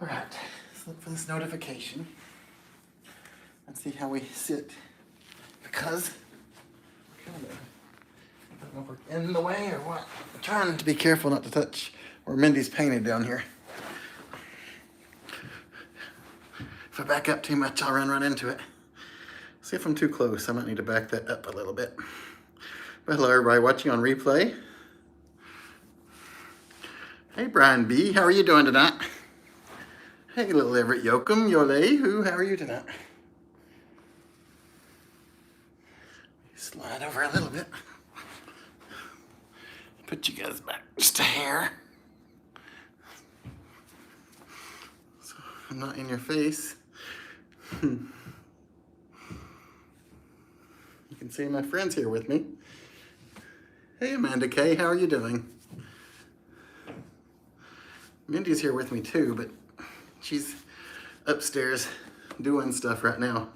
All right, let's look for this notification and see how we sit. Because I don't know if we're in the way or what. I'm trying to be careful not to touch where Mindy's painted down here. If I back up too much, I'll run into it. See if I'm too close. I might need to back that up a little bit. But hello, everybody watching on replay. Hey, Brian B. How are you doing tonight? Hey, little Everett Yoakum, Yole, who? How are you tonight? Slide over a little bit. Put you guys back just a hair. So I'm not in your face. You can see my friends here with me. Hey, Amanda Kay, how are you doing? Mindy's here with me too, but she's upstairs doing stuff right now.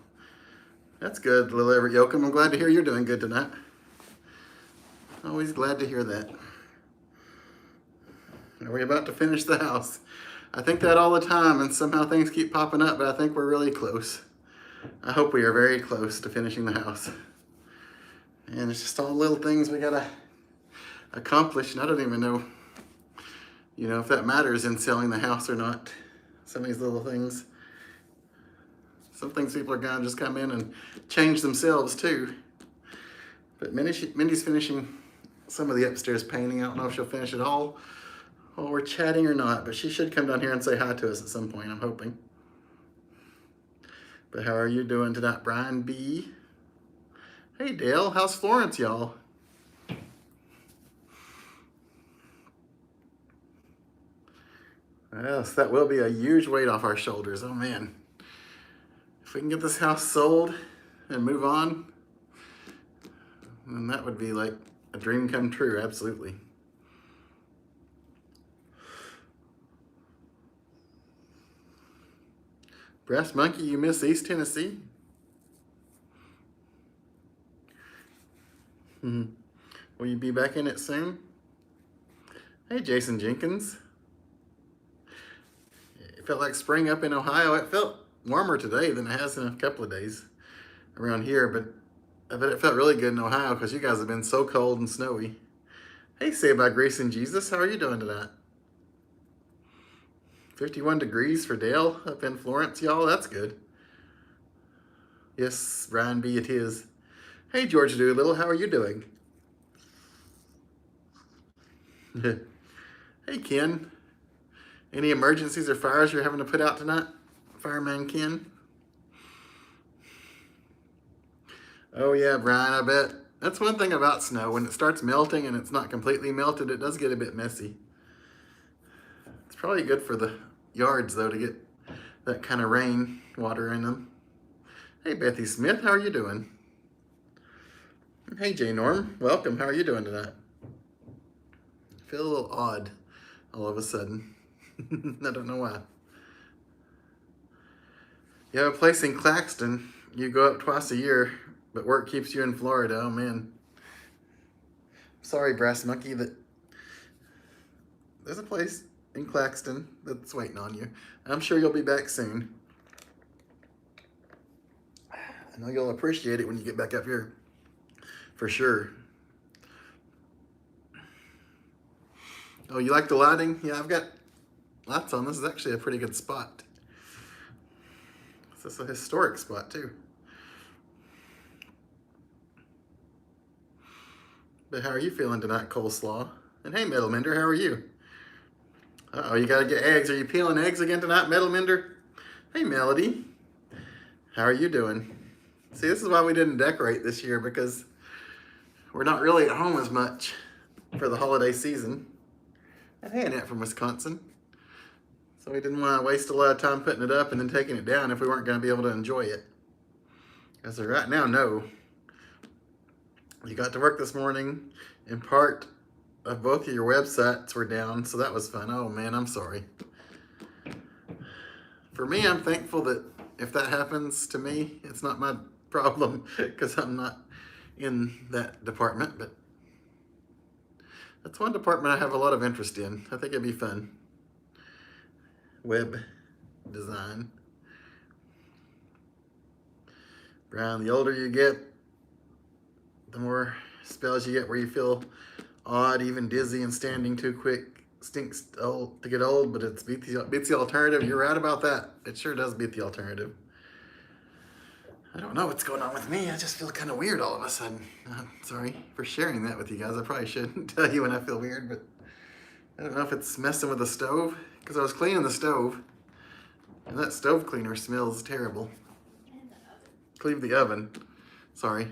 That's good, little Everett Yoakum. I'm glad to hear you're doing good tonight. Always glad to hear that. Are we about to finish the house? I think that all the time, and somehow things keep popping up, but I think we're really close. I hope we are very close to finishing the house. And it's just all little things we gotta accomplish, and I don't even know, if that matters in selling the house or not. Some of these little things. Some things people are gonna just come in and change themselves too. But Mindy's finishing some of the upstairs painting. I don't know if she'll finish it all while we're chatting or not, but she should come down here and say hi to us at some point, I'm hoping. But how are you doing tonight, Brian B? Hey Dale, how's Florence, y'all? Yes, that will be a huge weight off our shoulders. Oh man. If we can get this house sold and move on, then that would be like a dream come true, absolutely. Brass Monkey, you miss East Tennessee? Will you be back in it soon? Hey, Jason Jenkins. It felt like spring up in Ohio. It felt warmer today than it has in a couple of days around here, but I bet it felt really good in Ohio because you guys have been so cold and snowy. Hey, Saved by Grace and Jesus, how are you doing tonight? 51 degrees for Dale up in Florence, y'all. That's good. Yes, Brian B, it is. Hey, George Doolittle, how are you doing? Hey, Ken. Any emergencies or fires you're having to put out tonight? Fireman Ken? Oh yeah, Brian, I bet. That's one thing about snow. When it starts melting and it's not completely melted, it does get a bit messy. It's probably good for the yards, though, to get that kind of rain water in them. Hey, Bethy Smith, how are you doing? Hey, J Norm, welcome. How are you doing tonight? I feel a little odd all of a sudden. I don't know why. You have a place in Claxton. You go up twice a year, but work keeps you in Florida. Oh, man. Sorry, Brass Monkey, that there's a place in Claxton that's waiting on you. I'm sure you'll be back soon. I know you'll appreciate it when you get back up here, for sure. Oh, you like the lighting? Yeah, I've got lights on. This is actually a pretty good spot. This is a historic spot, too. But how are you feeling tonight, Coleslaw? And hey, Metal Mender, how are you? Uh-oh, you gotta get eggs. Are you peeling eggs again tonight, Metal Mender? Hey, Melody. How are you doing? See, this is why we didn't decorate this year, because we're not really at home as much for the holiday season. And hey, Annette from Wisconsin. So we didn't want to waste a lot of time putting it up and then taking it down if we weren't going to be able to enjoy it. As of right now, no. You got to work this morning, and part of both of your websites were down, so that was fun. Oh man, I'm sorry. For me, I'm thankful that if that happens to me, it's not my problem because I'm not in that department, but that's one department I have a lot of interest in. I think it'd be fun. Web design. Brian, the older you get, the more spells you get where you feel odd, even dizzy, and standing too quick. Stinks old to get old, but it beats the alternative. You're right about that. It sure does beat the alternative. I don't know what's going on with me. I just feel kind of weird all of a sudden. I'm sorry for sharing that with you guys. I probably shouldn't tell you when I feel weird, but I don't know if it's messing with the stove, because I was cleaning the stove, and that stove cleaner smells terrible. And the oven. Clean the oven. Sorry.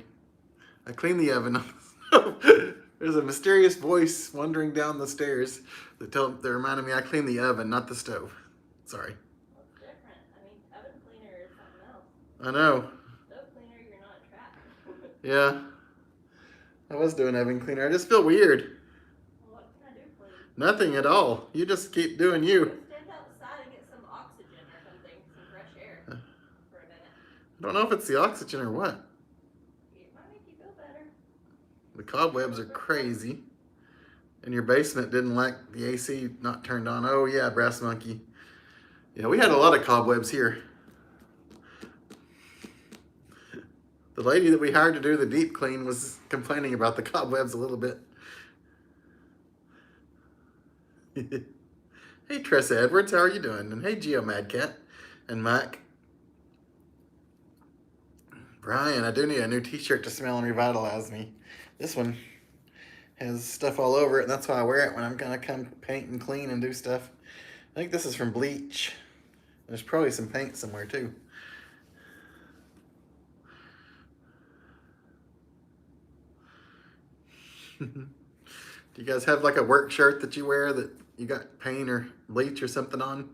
I cleaned the oven on the stove. There's a mysterious voice wandering down the stairs that reminded me I cleaned the oven, not the stove. Sorry. Well, it's different. I mean, oven cleaner is something else. I know. Stove cleaner, you're not trapped. Yeah. I was doing oven cleaner. I just feel weird. Well, what can I do for you? Nothing at all. You just keep doing you. Just stand outside and get some oxygen or something, some fresh air for a minute. I don't know if it's the oxygen or what. It might make you feel better. The cobwebs are crazy. And your basement didn't like the AC not turned on. Oh yeah, Brass Monkey. Yeah, we had a lot of cobwebs here. The lady that we hired to do the deep clean was complaining about the cobwebs a little bit. Hey Tressa Edwards, how are you doing? And hey Geo Madcat and Mike. Brian, I do need a new t-shirt to smell and revitalize me. This one has stuff all over it, and that's why I wear it when I'm gonna come paint and clean and do stuff. I think this is from Bleach. There's probably some paint somewhere too. Do you guys have like a work shirt that you wear that you got paint or bleach or something on?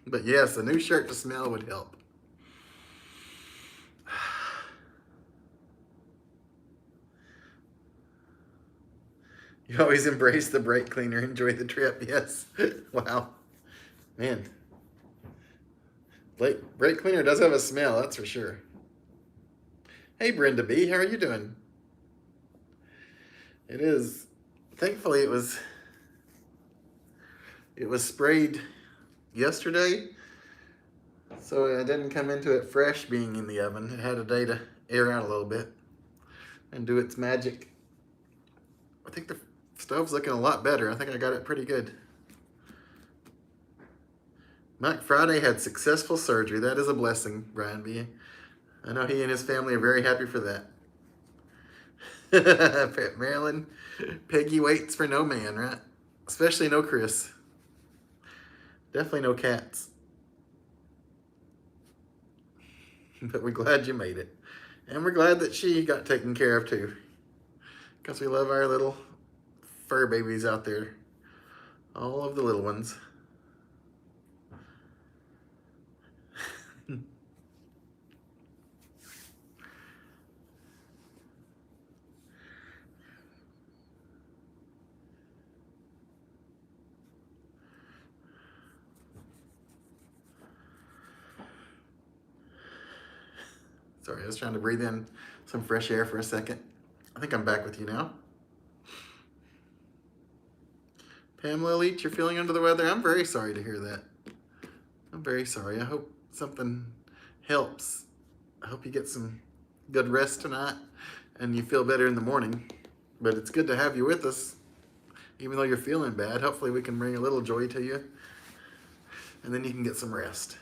But yes, a new shirt to smell would help. You always embrace the brake cleaner, enjoy the trip. Yes. Wow. Man. Brake cleaner does have a smell, that's for sure. Hey Brenda B, how are you doing? It is. Thankfully it was sprayed yesterday, so I didn't come into it fresh being in the oven. It had a day to air out a little bit and do its magic. I think the stove's looking a lot better. I think I got it pretty good. Mike Friday had successful surgery. That is a blessing, Brian B. I know he and his family are very happy for that. Marilyn, Peggy waits for no man, right? Especially no Chris. Definitely no cats. But we're glad you made it. And we're glad that she got taken care of too. Because we love our little fur babies out there. All of the little ones. Sorry, I was trying to breathe in some fresh air for a second. I think I'm back with you now. Pamela Leach, you're feeling under the weather? I'm very sorry to hear that. I'm very sorry. I hope something helps. I hope you get some good rest tonight and you feel better in the morning. But it's good to have you with us, even though you're feeling bad. Hopefully we can bring a little joy to you, and then you can get some rest.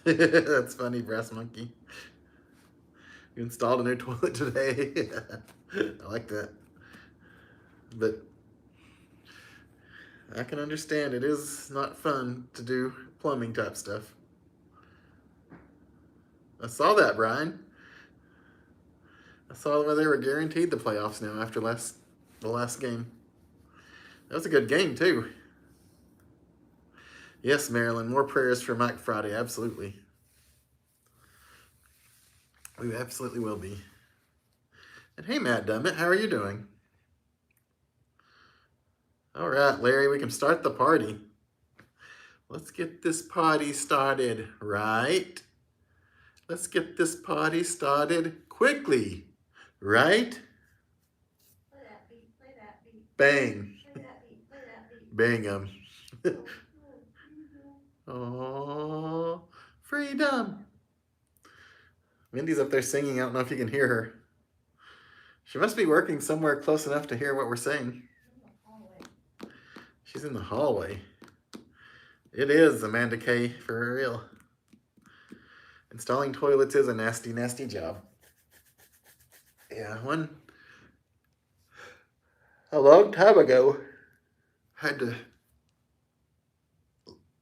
That's funny, Brass Monkey. You installed a new toilet today. I like that. But I can understand it is not fun to do plumbing type stuff. I saw that, Brian. I saw where they were guaranteed the playoffs now after the last game. That was a good game too. Yes, Marilyn, more prayers for Mike Friday, absolutely. We absolutely will be. And hey, Matt Dummett, how are you doing? All right, Larry, we can start the party. Let's get this party started, right? Let's get this party started quickly, right? Would that be Bang. Play that beat. Play that beat. Bang 'em. Oh, Oh, freedom. Mindy's up there singing. I don't know if you can hear her. She must be working somewhere close enough to hear what we're saying. She's in the hallway. It is Amanda K for real. Installing toilets is a nasty, nasty job. Yeah, a long time ago, I had to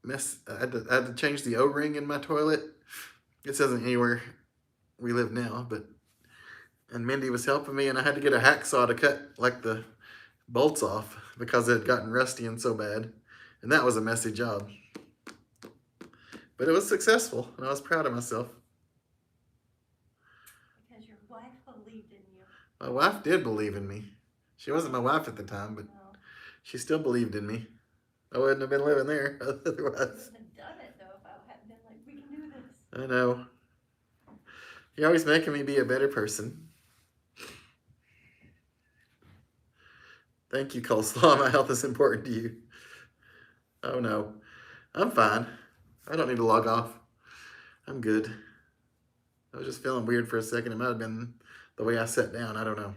I had to change the O-ring in my toilet. This isn't anywhere we live now, and Mindy was helping me, and I had to get a hacksaw to cut like the bolts off because it had gotten rusty and so bad, and that was a messy job. But it was successful, and I was proud of myself. Because your wife believed in you. My wife did believe in me. She wasn't my wife at the time, but No. she still believed in me. I wouldn't have been living there I otherwise. wouldn't have done it though if I hadn't been like, we can do this. I know. You're always making me be a better person. Thank you, Coleslaw. My health is important to you. Oh no. I'm fine. I don't need to log off. I'm good. I was just feeling weird for a second. It might have been the way I sat down. I don't know.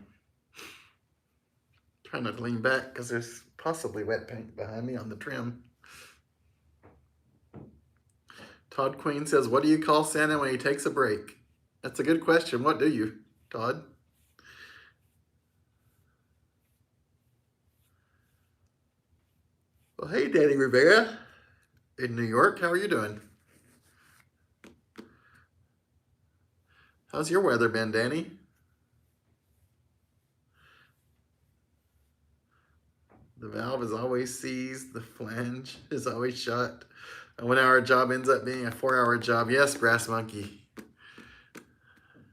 Trying not to lean back because there's possibly wet paint behind me on the trim. Todd Queen says, what do you call Santa when he takes a break? That's a good question. What do you, Todd? Well, hey, Danny Rivera in New York. How are you doing? How's your weather been, Danny? The valve is always seized. The flange is always shut. A 1 hour job ends up being a 4 hour job. Yes, Brass Monkey.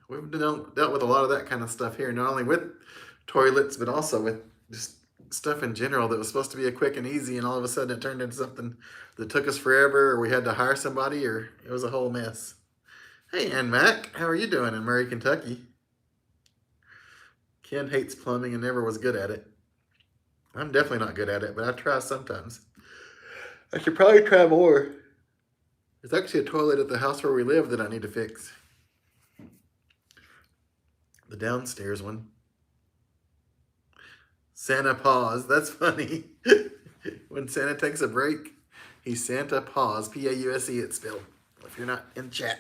We've dealt with a lot of that kind of stuff here, not only with toilets, but also with just stuff in general that was supposed to be a quick and easy, and all of a sudden it turned into something that took us forever, or we had to hire somebody, or it was a whole mess. Hey, Ann Mac, how are you doing in Murray, Kentucky? Ken hates plumbing and never was good at it. I'm definitely not good at it, but I try sometimes. I should probably try more. There's actually a toilet at the house where we live that I need to fix. The downstairs one. Santa paws. That's funny. When Santa takes a break, he's Santa paws. P-A-U-S-E it's spelled. If you're not in chat.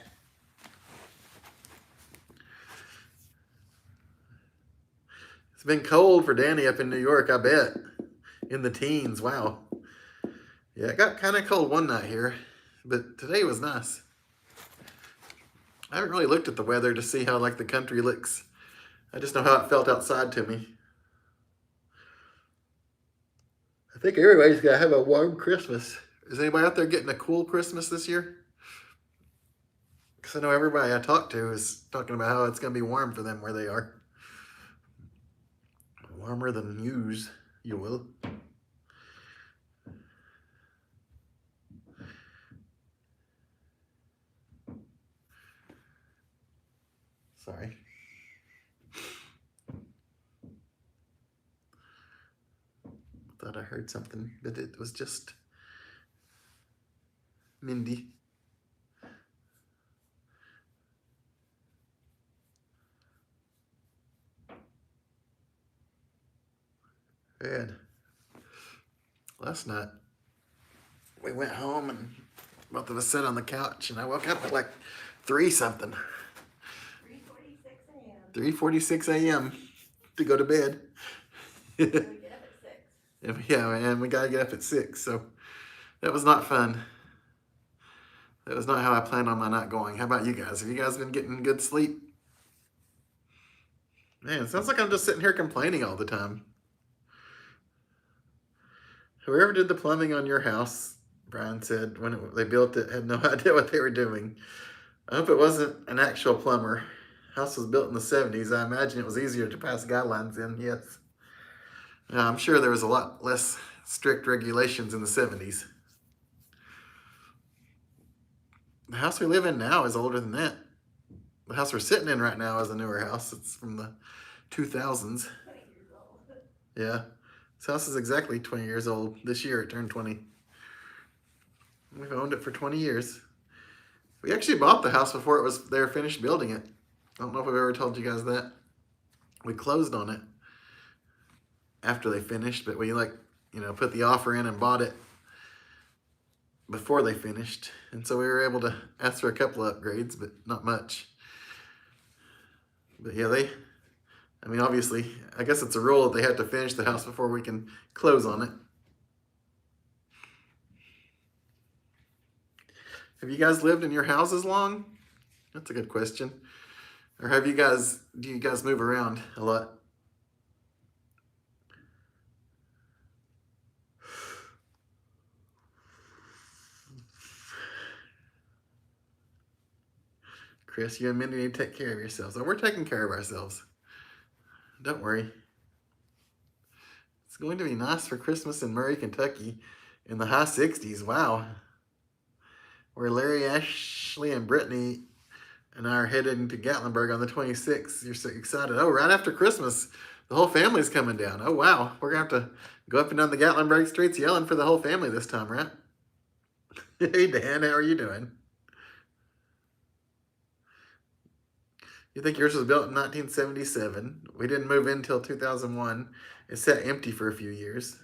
It's been cold for Danny up in New York, I bet. In the teens, wow. Yeah, it got kind of cold one night here, but today was nice. I haven't really looked at the weather to see how like the country looks. I just know how it felt outside to me. I think everybody's got to have a warm Christmas. Is anybody out there getting a cool Christmas this year? Because I know everybody I talk to is talking about how it's going to be warm for them where they are. Warmer than you will. Sorry. Thought I heard something, but it was just Mindy. And last night, we went home and both of us sat on the couch, and I woke up at like 3-something. 3:46 a.m. to go to bed. We get up at 6. Yeah, and we gotta get up at 6, so that was not fun. That was not how I planned on my not going. How about you guys? Have you guys been getting good sleep? Man, it sounds like I'm just sitting here complaining all the time. Whoever did the plumbing on your house, Brian said, when they built it, had no idea what they were doing. I hope it wasn't an actual plumber. House was built in the 70s. I imagine it was easier to pass guidelines in, yes. I'm sure there was a lot less strict regulations in the 70s. The house we live in now is older than that. The house we're sitting in right now is a newer house. It's from the 2000s. 20 years old. Yeah. This house is exactly 20 years old. This year it turned 20. We've owned it for 20 years. We actually bought the house before they were finished building it. I don't know if I've ever told you guys that. We closed on it after they finished, but we put the offer in and bought it before they finished. And so we were able to ask for a couple of upgrades, but not much. But yeah, obviously, I guess it's a rule that they have to finish the house before we can close on it. Have you guys lived in your houses long? That's a good question. Or do you guys move around a lot? Chris, you and Mindy need to take care of yourselves. Oh, we're taking care of ourselves. Don't worry. It's going to be nice for Christmas in Murray, Kentucky in the high 60s. Wow. Where Larry, Ashley, and Brittany and I are heading to Gatlinburg on the 26th. You're so excited. Oh, right after Christmas, the whole family's coming down. Oh, wow. We're going to have to go up and down the Gatlinburg streets yelling for the whole family this time, right? Hey, Dan, how are you doing? You think yours was built in 1977. We didn't move in until 2001. It sat empty for a few years.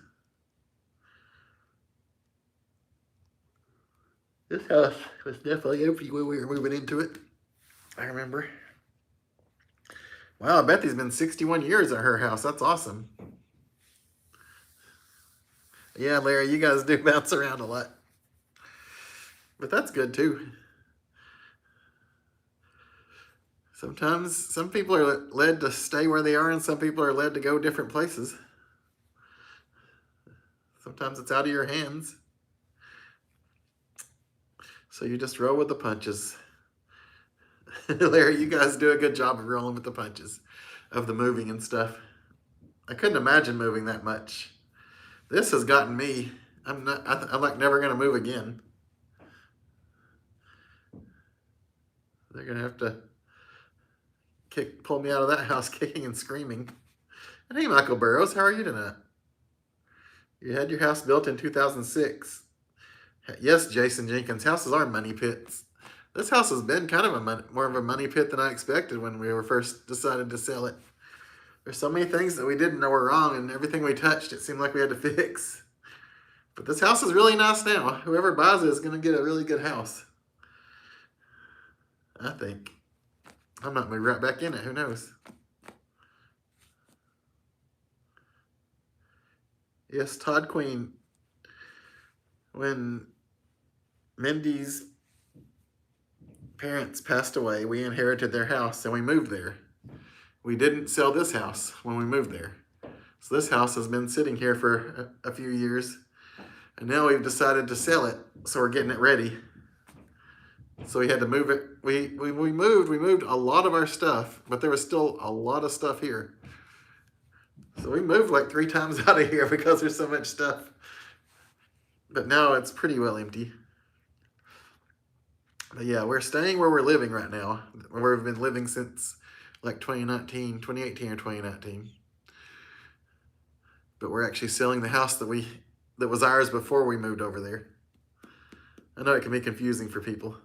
This house was definitely empty when we were moving into it. I remember. Wow, I bet there's been 61 years at her house. That's awesome. Yeah, Larry, you guys do bounce around a lot. But that's good too. Sometimes some people are led to stay where they are and some people are led to go different places. Sometimes it's out of your hands. So you just roll with the punches. Larry, you guys do a good job of rolling with the punches of the moving and stuff. I couldn't imagine moving that much. This has gotten me. I'm like never going to move again. They're going to have to pull me out of that house kicking and screaming. And hey, Michael Burrows, how are you tonight? You had your house built in 2006. Yes, Jason Jenkins, houses are money pits. This house has been kind of more of a money pit than I expected when we were first decided to sell it. There's so many things that we didn't know were wrong, and everything we touched, it seemed like we had to fix. But this house is really nice now. Whoever buys it is going to get a really good house. I think. I might move right back in it. Who knows? Yes, Todd Queen. When Mindy's parents passed away, we inherited their house and we moved there. We didn't sell this house when we moved there. So this house has been sitting here for a few years. And now we've decided to sell it. So we're getting it ready. So we had to move it. We moved a lot of our stuff, but there was still a lot of stuff here. So we moved like 3 times out of here because there's so much stuff. But now it's pretty well empty. But yeah, we're staying where we're living right now, where we've been living since like 2018 or 2019. But we're actually selling the house that was ours before we moved over there. I know it can be confusing for people.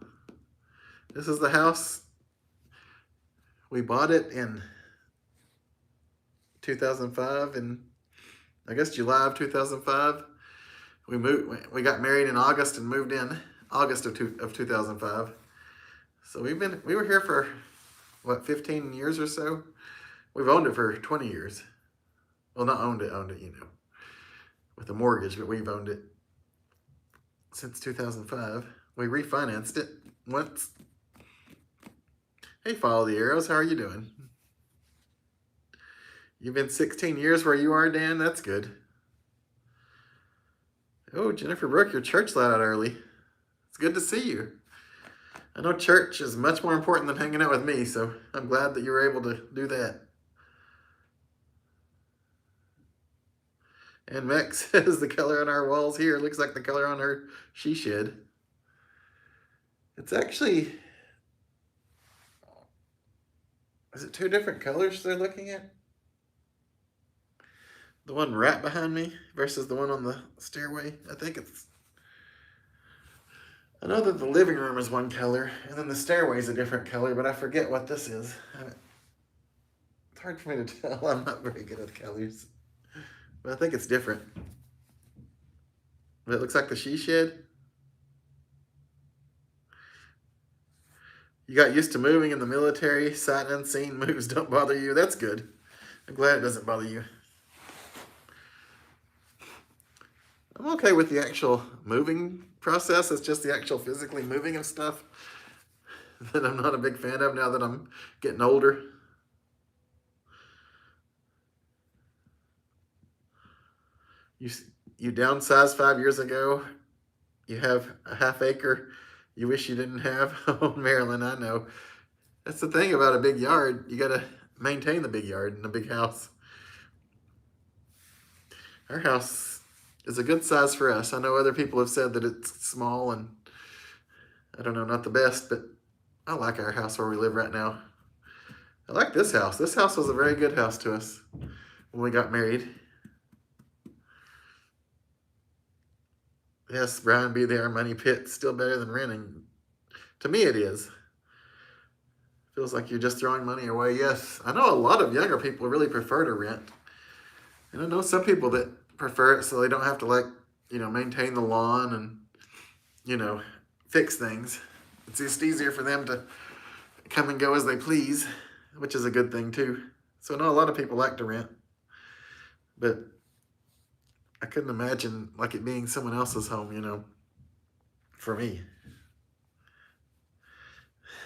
This is the house. We bought it in 2005, and I guess July of 2005. We got married in August and moved in August of 2005. So we were here for what, 15 years or so. We've owned it for 20 years. Well, not owned it, with a mortgage, but we've owned it since 2005. We refinanced it once. Hey, Follow the Arrows, how are you doing? You've been 16 years where you are, Dan? That's good. Oh, Jennifer Brooke, your church let out early. It's good to see you. I know church is much more important than hanging out with me, so I'm glad that you were able to do that. And Mex says the color on our walls here looks like the color on her she shed. It's actually, is it 2 different colors they're looking at? The one right behind me versus the one on the stairway. I know that the living room is one color, and then the stairway is a different color, but I forget what this is. It's hard for me to tell. I'm not very good at colors. But I think it's different. But it looks like the she shed. You got used to moving in the military. Sight unseen moves don't bother you. That's good. I'm glad it doesn't bother you. I'm okay with the actual moving process. It's just the actual physically moving of stuff that I'm not a big fan of now that I'm getting older. You downsized 5 years ago. You have a half acre you wish you didn't have. Oh, Marilyn, I know. That's the thing about a big yard. You got to maintain the big yard and a big house. Our house is a good size for us. I know other people have said that it's small and I don't know, not the best, but I like our house where we live right now. I like this house. This house was a very good house to us when we got married. Yes, Brian B. There, money pit, still better than renting. To me, it is. Feels like you're just throwing money away. Yes, I know a lot of younger people really prefer to rent. And I know some people that prefer it so they don't have to maintain the lawn and, fix things. It's just easier for them to come and go as they please, which is a good thing too. So I know a lot of people like to rent, but I couldn't imagine like it being someone else's home, for me.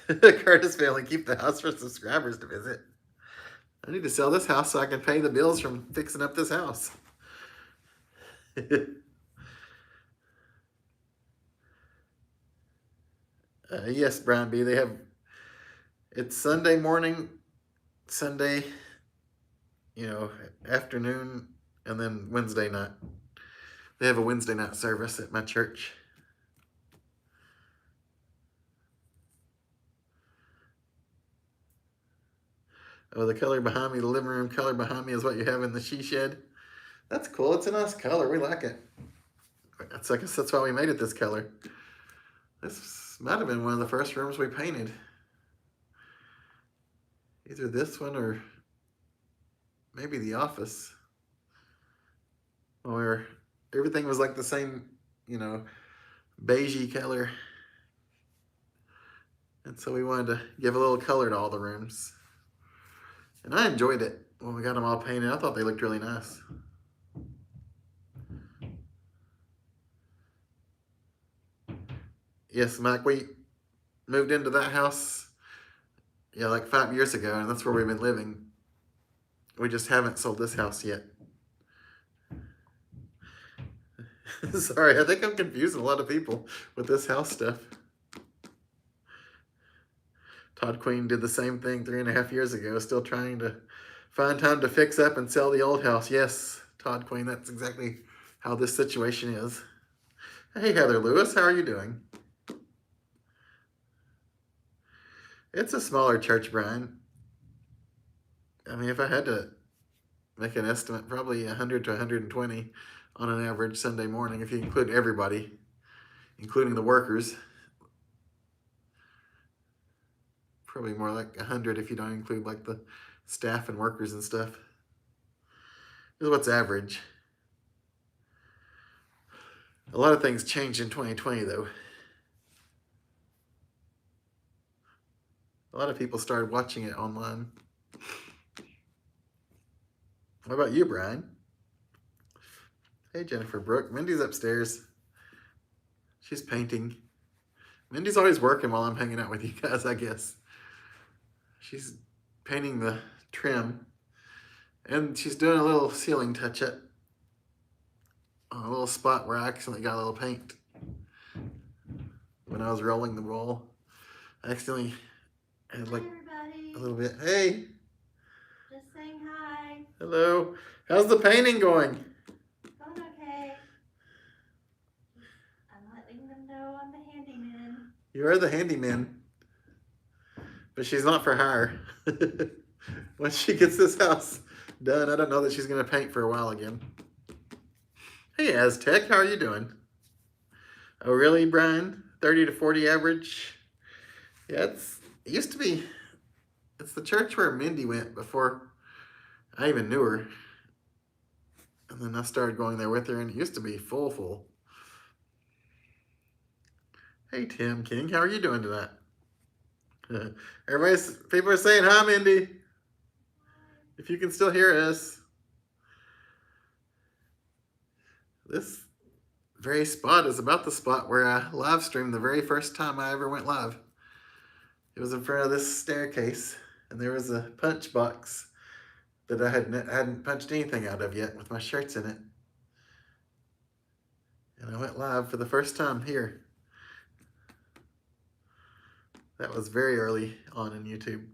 Curtis family, keep the house for subscribers to visit. I need to sell this house so I can pay the bills from fixing up this house. Yes, Brian B. It's Sunday morning, Sunday, afternoon, and then Wednesday night. They have a Wednesday night service at my church. Oh, the color behind me, the living room color behind me is what you have in the she shed. That's cool. It's a nice color. We like it. I guess that's why we made it this color. This might have been one of the first rooms we painted. Either this one or maybe the office. Where everything was like the same, beigey color. And so we wanted to give a little color to all the rooms. And I enjoyed it when we got them all painted. I thought they looked really nice. Yes, Mike, we moved into that house, like 5 years ago, and that's where we've been living. We just haven't sold this house yet. Sorry, I think I'm confusing a lot of people with this house stuff. Todd Queen did the same thing 3.5 years ago, still trying to find time to fix up and sell the old house. Yes, Todd Queen, that's exactly how this situation is. Hey, Heather Lewis, how are you doing? It's a smaller church, Brian. I mean, if I had to make an estimate, probably 100 to 120 on an average Sunday morning, if you include everybody, including the workers. Probably more like 100 if you don't include like the staff and workers and stuff. This is what's average. A lot of things changed in 2020 though. A lot of people started watching it online. What about you, Brian? Hey, Jennifer Brooke. Mindy's upstairs. She's painting. Mindy's always working while I'm hanging out with you guys, I guess. She's painting the trim. And she's doing a little ceiling touch-up on a little spot where I accidentally got a little paint. When I was rolling the roll, I accidentally had like a little bit. Hey. Just saying hi. Hello. How's the painting going? Going okay. I'm letting them know I'm the handyman. You are the handyman. But she's not for hire. Once she gets this house done. I don't know that she's going to paint for a while again. Hey, Aztec, how are you doing? Oh, really, Brian? 30 to 40 average? Yeah, it used to be, it's the church where Mindy went before I even knew her. And then I started going there with her, and it used to be full. Hey, Tim King, how are you doing tonight? People are saying hi, Mindy. If you can still hear us. This very spot is about the spot where I live streamed the very first time I ever went live. It was in front of this staircase, and there was a punch box that I hadn't punched anything out of yet with my shirts in it. And I went live for the first time here. That was very early on in YouTube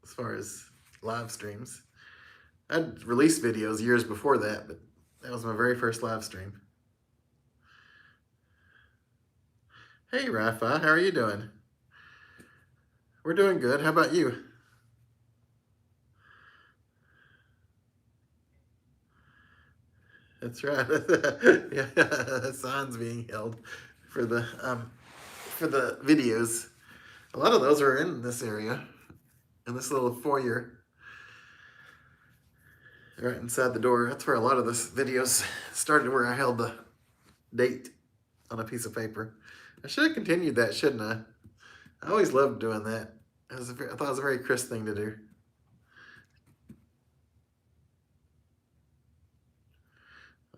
as far as live streams. I'd released videos years before that, but that was my very first live stream. Hey, Rafa, how are you doing? We're doing good. How about you? That's right. Yeah, the sign's being held for the videos. A lot of those are in this area, in this little foyer, right inside the door. That's where a lot of this videos started, where I held the date on a piece of paper. I should have continued that, shouldn't I? I always loved doing that. I thought it was a very Chris thing to do.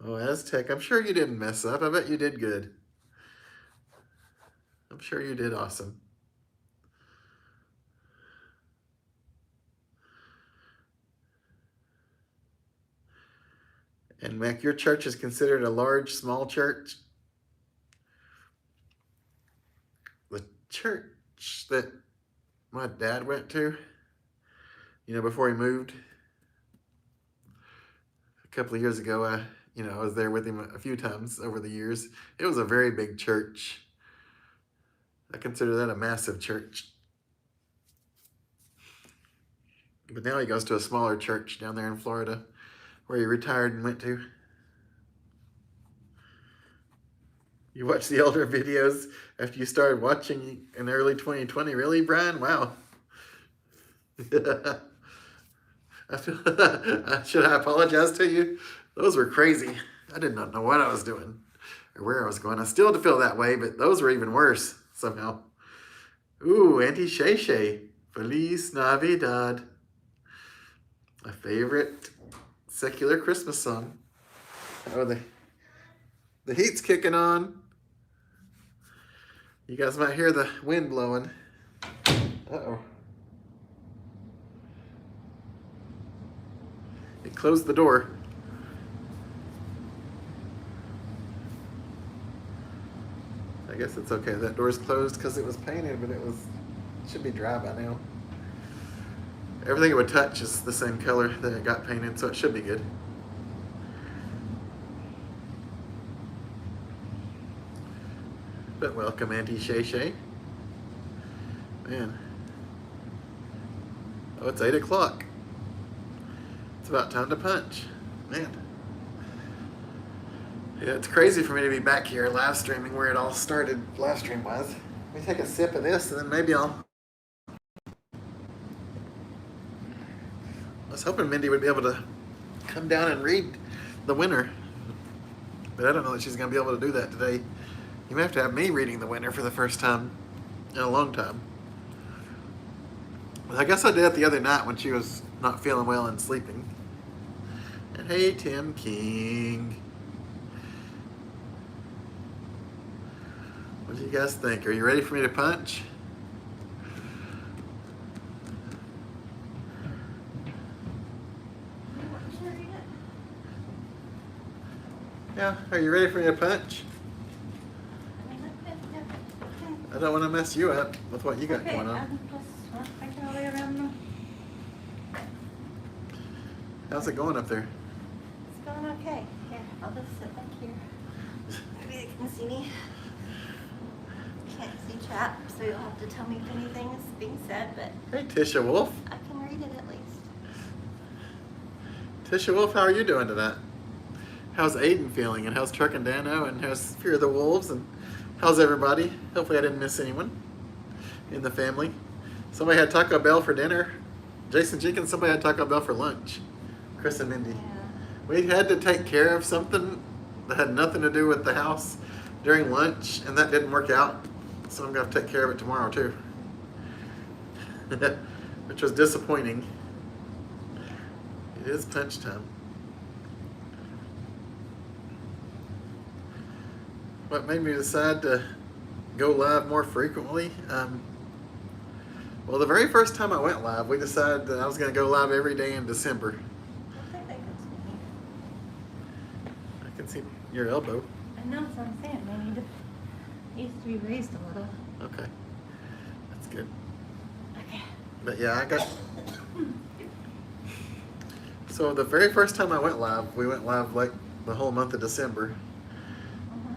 Oh, Aztec, I'm sure you didn't mess up. I bet you did good. I'm sure you did awesome. And Mac, your church is considered a large, small church? The church that my dad went to, before he moved a couple of years ago, I was there with him a few times over the years. It was a very big church. I consider that a massive church. But now he goes to a smaller church down there in Florida, where he retired and went to. You watched the older videos after you started watching in early 2020. Really, Brian? Wow. Should I apologize to you? Those were crazy. I did not know what I was doing or where I was going. I still feel that way, but those were even worse somehow. Ooh, Auntie Shay Shay. Feliz Navidad. My favorite secular Christmas song. Oh, the heat's kicking on. You guys might hear the wind blowing. Uh-oh. It closed the door. I guess it's okay. That door's closed because it was painted, but it should be dry by now. Everything it would touch is the same color that it got painted, so it should be good. But welcome, Auntie Shay Shay. Man. Oh, it's 8 o'clock. It's about time to punch. Man. Yeah, it's crazy for me to be back here live streaming where it all started live stream wise. Let me take a sip of this and then maybe I was hoping Mindy would be able to come down and read the winner. But I don't know that she's going to be able to do that today. You may have to have me reading the winner for the first time in a long time. But I guess I did it the other night when she was not feeling well and sleeping. And hey, Tim King. What do you guys think? Are you ready for me to punch? Yeah, are you ready for me to punch? I don't want to mess you up with what you got going on. How's it going up there? It's going okay. Here, I'll just sit back here. Maybe they can see me. Can't see chat, so you'll have to tell me if anything is being said, but Hey, Tisha Wolf. I can read it at least. Tisha Wolf, how are you doing tonight? How's Aiden feeling? And how's Truck and Dano? And how's Fear of the Wolves? And how's everybody? Hopefully I didn't miss anyone in the family. Somebody had Taco Bell for dinner. Jason Jenkins, somebody had Taco Bell for lunch. Chris and Mindy. Yeah. We had to take care of something that had nothing to do with the house during lunch, and that didn't work out. So I'm going to take care of it tomorrow too. Which was disappointing. It is punch time. What made me decide to go live more frequently? Well, the very first time I went live, we decided that I was going to go live every day in December. I think they could see me. I can see your elbow. I know, that's what I'm saying. They needs to be raised a little. Okay, that's good. Okay. But yeah, I got. So the very first time I went live, we went live like the whole month of December.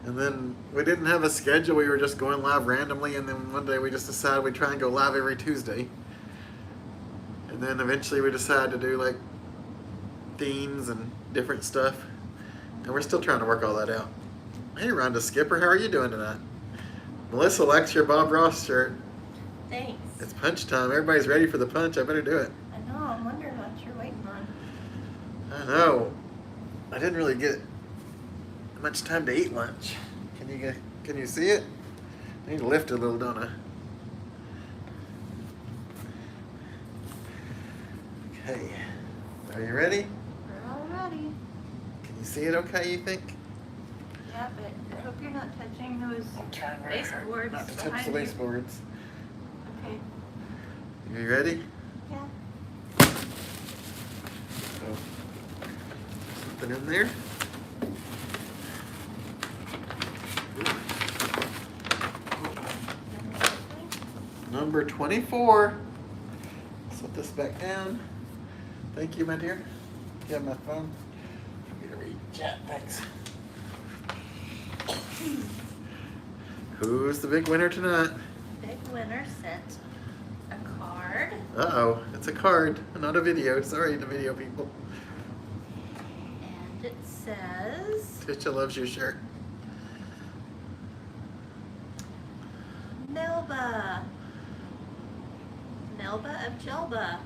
And then we didn't have a schedule. We were just going live randomly. And then one day we just decided we'd try and go live every Tuesday. And then eventually we decided to do like themes and different stuff. And we're still trying to work all that out. Hey, Rhonda Skipper, how are you doing tonight? Melissa likes your Bob Ross shirt. Thanks. It's punch time. Everybody's ready for the punch. I better do it. I know, I'm wondering what you're waiting on. I know. I didn't really get much time to eat lunch. Can you see it? I need to lift it a little, don't I? Okay. Are you ready? We're all ready. Can you see it okay, you think? Yeah, but I hope you're not touching those Trying very hard baseboards not to touch behind the you. baseboards. Okay. You ready? Yeah. So, something in there. Number 24. Set this back down. Thank you, my dear. You have my phone. I'm gonna read chat. Thanks. Who's the big winner tonight? Big winner sent a card. Uh-oh, it's a card, not a video. Sorry, the video people. And it says Tisha loves your shirt. Melba. Melba of Jelba.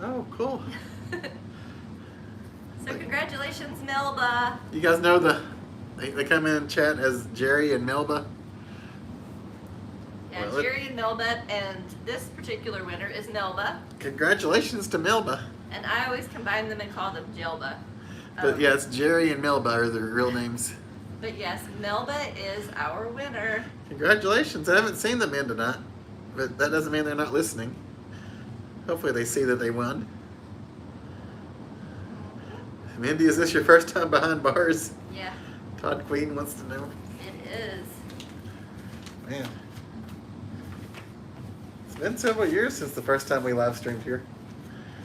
Oh, cool. So congratulations, Melba. You guys know they come in and chat as Jerry and Melba. Yeah, Well, Jerry and Melba, and this particular winner is Melba. Congratulations to Melba. And I always combine them and call them Jelba. But yeah, it's Jerry and Melba are their real names. But yes, Melba is our winner. Congratulations. I haven't seen them in tonight, but that doesn't mean they're not listening. Hopefully they see that they won. Mindy, is this your first time behind bars? Yeah, Todd Queen wants to know. it is. Man. It's been several years since the first time we live streamed here.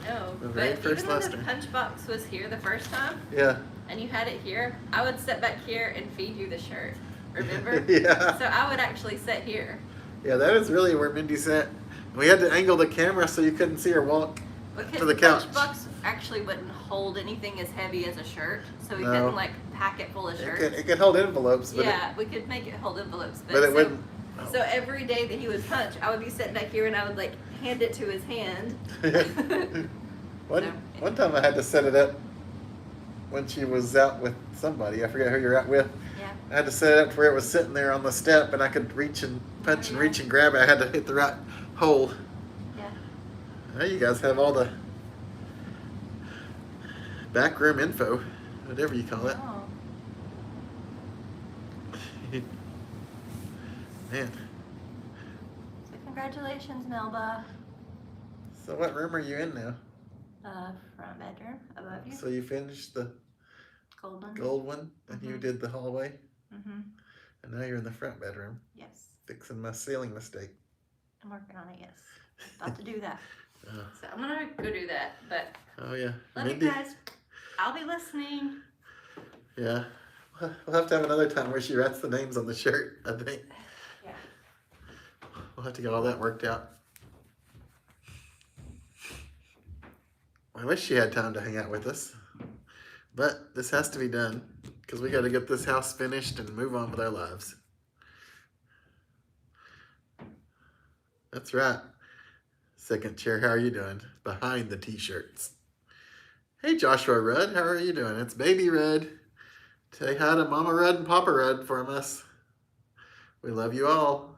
No, The very but first even when last the time. punch box was here the first time, Yeah. and you had it here, I would sit back here and feed you the shirt. Remember? Yeah. So I would actually sit here. Yeah, that is really where Mindy sat. We had to angle the camera so you couldn't see her walk Because to the the couch. punch box actually wouldn't hold anything as heavy as a shirt, so we No. couldn't like pack it full of shirts. It could hold envelopes, but Yeah, we could make it hold envelopes, but it wouldn't. So every day that he would punch, I would be sitting back here and I would like hand it to his hand. One time I had to set it up when she was out with somebody. I forget who you're out with. Yeah. I had to set it up to where it was sitting there on the step and I could reach and punch and reach and grab it. I had to hit the right hole. Yeah. Now you guys have all the backroom info, whatever you call it. Oh. Man. So congratulations, Melba. So what room are you in now? Front bedroom above you. So you finished the Gold one. gold one and you did the hallway Mm-hmm. and now you're in the front bedroom Yes. fixing my ceiling mistake. I'm working on it, yes. About to do that. Oh, So I'm gonna go do that, but oh yeah. love Mindy? you guys. I'll be listening. Yeah. We'll have to have another time where she writes the names on the shirt, I think. Yeah. We'll have to get all that worked out. I wish she had time to hang out with us. But this has to be done because we got to get this house finished and move on with our lives. That's right. Second chair, how are you doing? Behind the t-shirts. Hey, Joshua Rudd, how are you doing? It's Baby Rudd. Say hi to Mama Rudd and Papa Rudd from us. We love you all.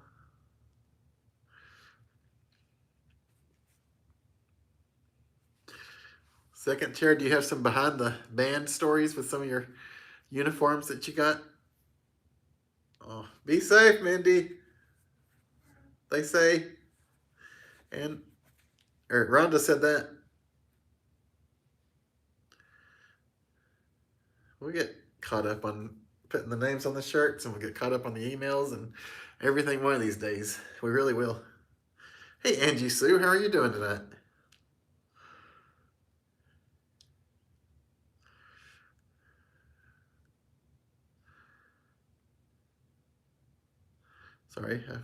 Second chair, do you have some behind the band stories with some of your uniforms that you got? Oh, be safe, Mindy. They say. And Rhonda said that. We get caught up on putting the names on the shirts and we get caught up on the emails and everything one of these days. We really will. Hey, Angie Sue, how are you doing tonight? Sorry, I was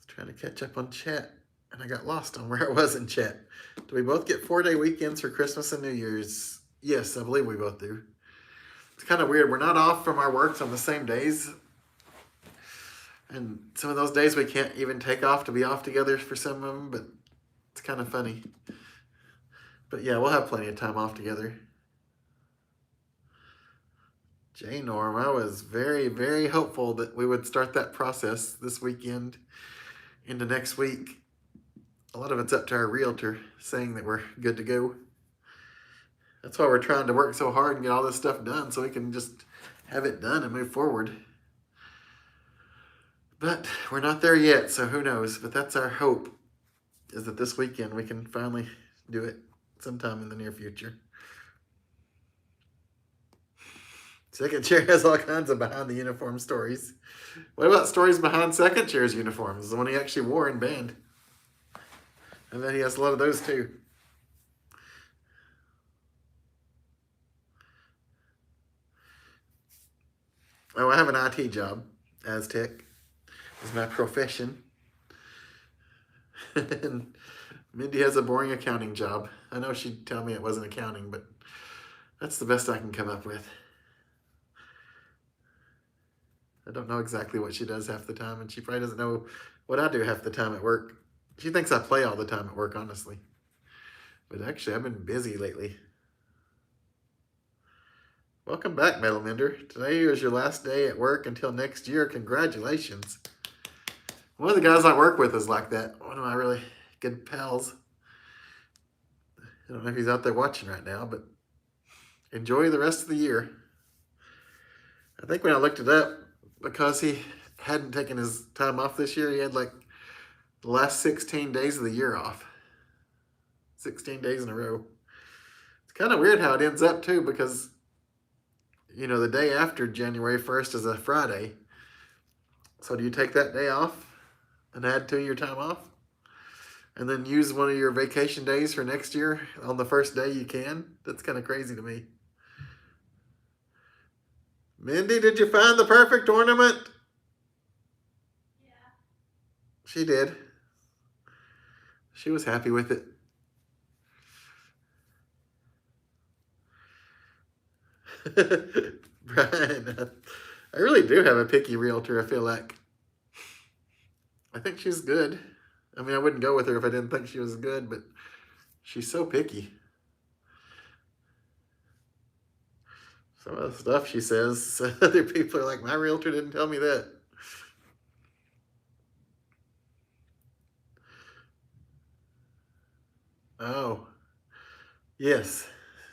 trying to catch up on chat and I got lost on where I was in chat. Do we both get 4-day weekends for Christmas and New Year's? Yes, I believe we both do. It's kind of weird. We're not off from our works on the same days. And some of those days we can't even take off to be off together for some of them, but it's kind of funny. But yeah, we'll have plenty of time off together. Jay Norm, I was very, very hopeful that we would start that process this weekend into next week. A lot of it's up to our realtor saying that we're good to go. That's why we're trying to work so hard and get all this stuff done so we can just have it done and move forward. But we're not there yet, so who knows? But that's our hope, is that this weekend we can finally do it sometime in the near future. Second chair has all kinds of behind the uniform stories. What about stories behind second chair's uniforms? The one he actually wore in band. And then he has a lot of those too. Oh, I have an IT job. Aztec is my profession. And Mindy has a boring accounting job. I know she'd tell me it wasn't accounting, but that's the best I can come up with. I don't know exactly what she does half the time, and she probably doesn't know what I do half the time at work. She thinks I play all the time at work, honestly. But actually, I've been busy lately. Welcome back, Metal Mender. Today is your last day at work until next year. Congratulations. One of the guys I work with is like that. One of my really good pals. I don't know if he's out there watching right now, but enjoy the rest of the year. I think when I looked it up, because he hadn't taken his time off this year, he had like the last 16 days of the year off. 16 days in a row. It's kind of weird how it ends up too, because you know, the day after January 1st is a Friday. So do you take that day off and add to your time off? And then use one of your vacation days for next year on the first day you can? That's kind of crazy to me. Mindy, did you find the perfect ornament? Yeah. She did. She was happy with it. Brian, I really do have a picky realtor, I feel like. I think she's good. I mean, I wouldn't go with her if I didn't think she was good, but she's so picky. Some of the stuff she says, other people are like, my realtor didn't tell me that. Oh, yes,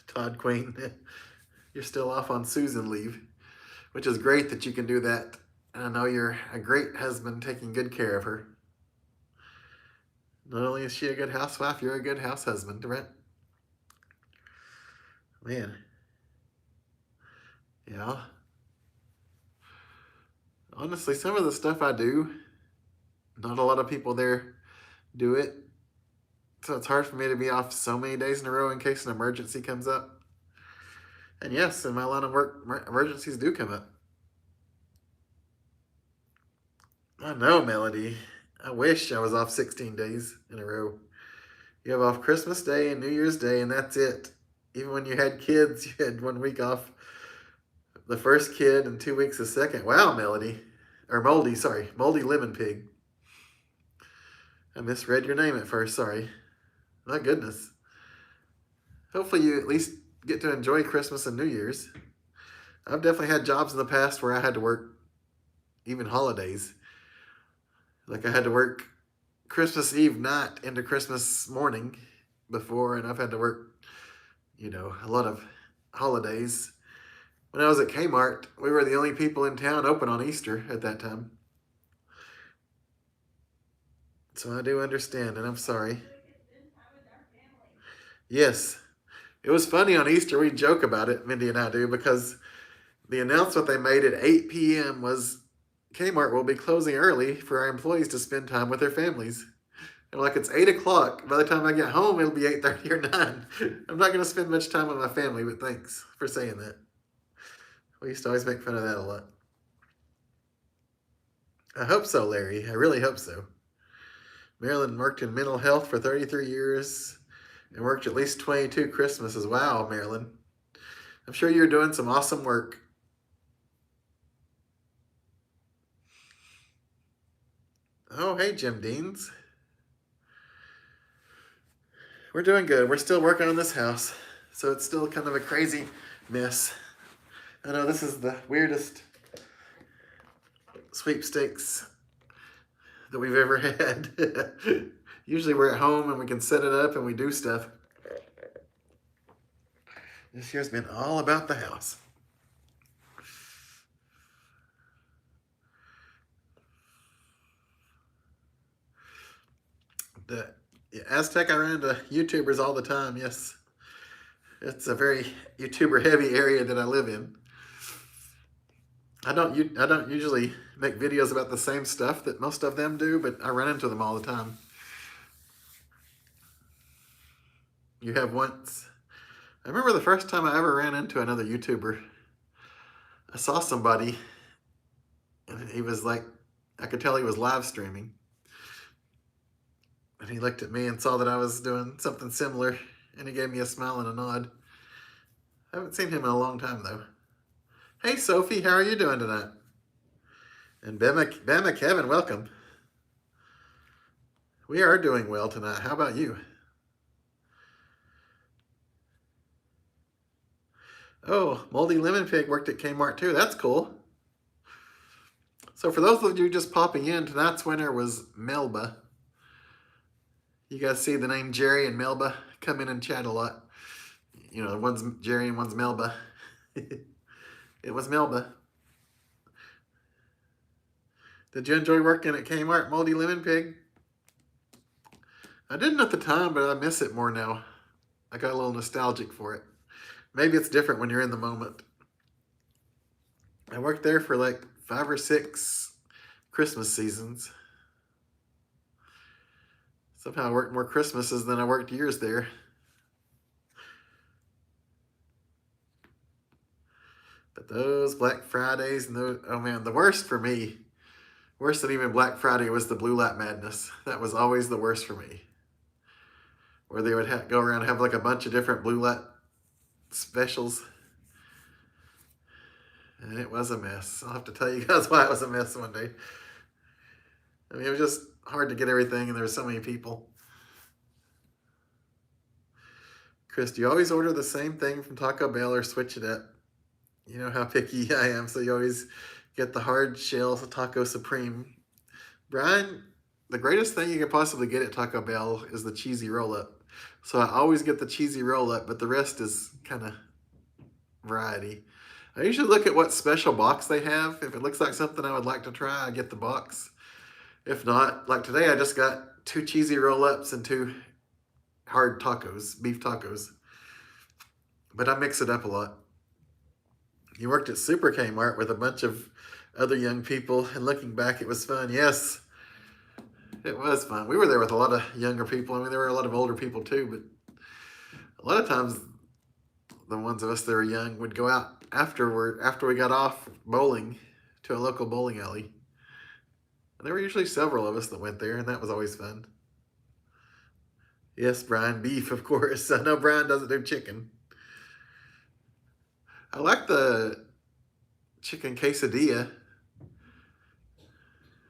Todd Queen. You're still off on Susan leave, which is great that you can do that. And I know you're a great husband taking good care of her. Not only is she a good housewife, you're a good house husband, right? Man. Yeah. Honestly, some of the stuff I do, not a lot of people there do it. So it's hard for me to be off so many days in a row in case an emergency comes up. And yes, in my line of work, emergencies do come up. I know, Melody. I wish I was off 16 days in a row. You have off Christmas Day and New Year's Day, and that's it. Even when you had kids, you had 1 week off the first kid and 2 weeks the second. Wow, Melody. Or Moldy, sorry. Moldy Lemon Pig. I misread your name at first, sorry. My goodness. Hopefully you at least get to enjoy Christmas and New Year's. I've definitely had jobs in the past where I had to work even holidays. Like I had to work Christmas Eve night into Christmas morning before, and I've had to work, a lot of holidays. When I was at Kmart, we were the only people in town open on Easter at that time. So I do understand, and I'm sorry. Yes. It was funny on Easter. We joke about it, Mindy and I do, because the announcement they made at 8 p.m. was Kmart will be closing early for our employees to spend time with their families. And like, it's 8 o'clock. By the time I get home, it'll be 8:30 or 9. I'm not going to spend much time with my family, but thanks for saying that. We used to always make fun of that a lot. I hope so, Larry. I really hope so. Marilyn worked in mental health for 33 years and worked at least 22 Christmases. Wow, Marilyn. I'm sure you're doing some awesome work. Oh, hey, Jim Deans. We're doing good. We're still working on this house, so it's still kind of a crazy mess. I know this is the weirdest sweepstakes that we've ever had. Usually we're at home and we can set it up and we do stuff. This year's been all about the house. The Aztec, I ran into YouTubers all the time, yes. It's a very YouTuber heavy area that I live in. I don't usually make videos about the same stuff that most of them do, but I run into them all the time. You have once. I remember the first time I ever ran into another YouTuber. I saw somebody, and he was like, I could tell he was live streaming. And he looked at me and saw that I was doing something similar, and he gave me a smile and a nod. I haven't seen him in a long time, though. Hey, Sophie, how are you doing tonight? And Bama Kevin, welcome. We are doing well tonight. How about you? Oh, Moldy Lemon Pig worked at Kmart too. That's cool. So for those of you just popping in, tonight's winner was Melba. You guys see the name Jerry and Melba come in and chat a lot. One's Jerry and one's Melba. It was Melba. Did you enjoy working at Kmart, Moldy Lemon Pig? I didn't at the time, but I miss it more now. I got a little nostalgic for it. Maybe it's different when you're in the moment. I worked there for like 5 or 6 Christmas seasons. Somehow I worked more Christmases than I worked years there. But those Black Fridays, and those, oh man, the worst for me, worse than even Black Friday, was the Blue Light Madness. That was always the worst for me. Where they would go around and have like a bunch of different blue light specials. And it was a mess. I'll have to tell you guys why it was a mess one day. I mean, it was just hard to get everything, and there were so many people. Chris, do you always order the same thing from Taco Bell or switch it up? You know how picky I am, so you always get the hard shell Taco Supreme. Brian, the greatest thing you could possibly get at Taco Bell is the cheesy roll-up. So I always get the cheesy roll-up, but the rest is kind of variety. I usually look at what special box they have. If it looks like something I would like to try, I get the box. If not, like today, I just got 2 cheesy roll-ups and 2 hard tacos, beef tacos. But I mix it up a lot. You worked at Super Kmart with a bunch of other young people, and looking back, it was fun. Yes, it was fun. We were there with a lot of younger people. I mean, there were a lot of older people too, but a lot of times the ones of us that were young would go out after we got off bowling to a local bowling alley. And there were usually several of us that went there, and that was always fun. Yes, Brian, beef, of course. I know Brian doesn't do chicken. I like the chicken quesadilla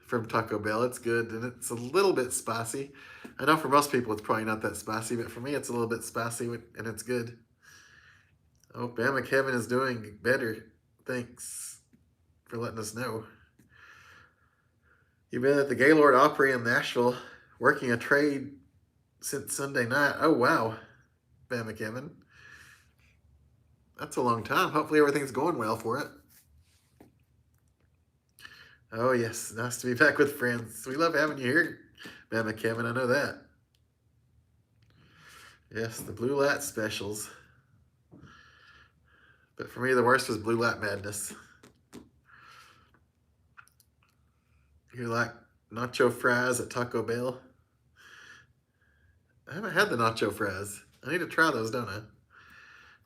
from Taco Bell. It's good, and it's a little bit spicy. I know for most people it's probably not that spicy, but for me it's a little bit spicy, and it's good. Oh, Bama Kevin is doing better. Thanks for letting us know. You've been at the Gaylord Opry in Nashville working a trade since Sunday night. Oh, wow, Bama Kevin. That's a long time. Hopefully everything's going well for it. Oh, yes. Nice to be back with friends. We love having you here, Bama Kevin. I know that. Yes, the Blue Light specials. But for me, the worst was Blue Light Madness. You like nacho fries at Taco Bell? I haven't had the nacho fries. I need to try those, don't I?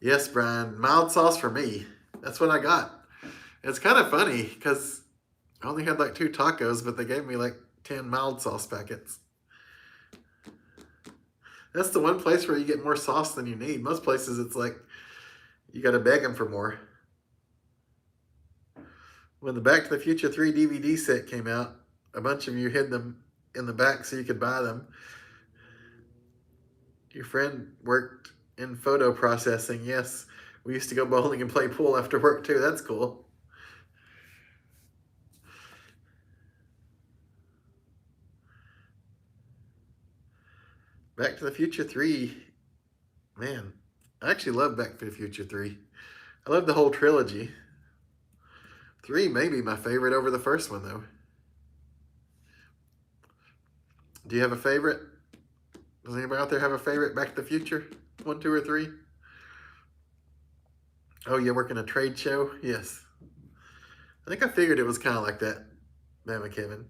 Yes, Brian. Mild sauce for me. That's what I got. It's kind of funny because I only had like 2 tacos, but they gave me like 10 mild sauce packets. That's the one place where you get more sauce than you need. Most places it's like you got to beg them for more. When the Back to the Future 3 DVD set came out, a bunch of you hid them in the back so you could buy them. Your friend worked in photo processing. Yes, we used to go bowling and play pool after work too. That's cool. Back to the Future 3. Man, I actually love Back to the Future 3. I love the whole trilogy. 3 may be my favorite over the first one, though. Do you have a favorite? Does anybody out there have a favorite Back to the Future? 1, 2, or 3? Oh, you're working a trade show? Yes. I think I figured it was kind of like that, Bama Kevin.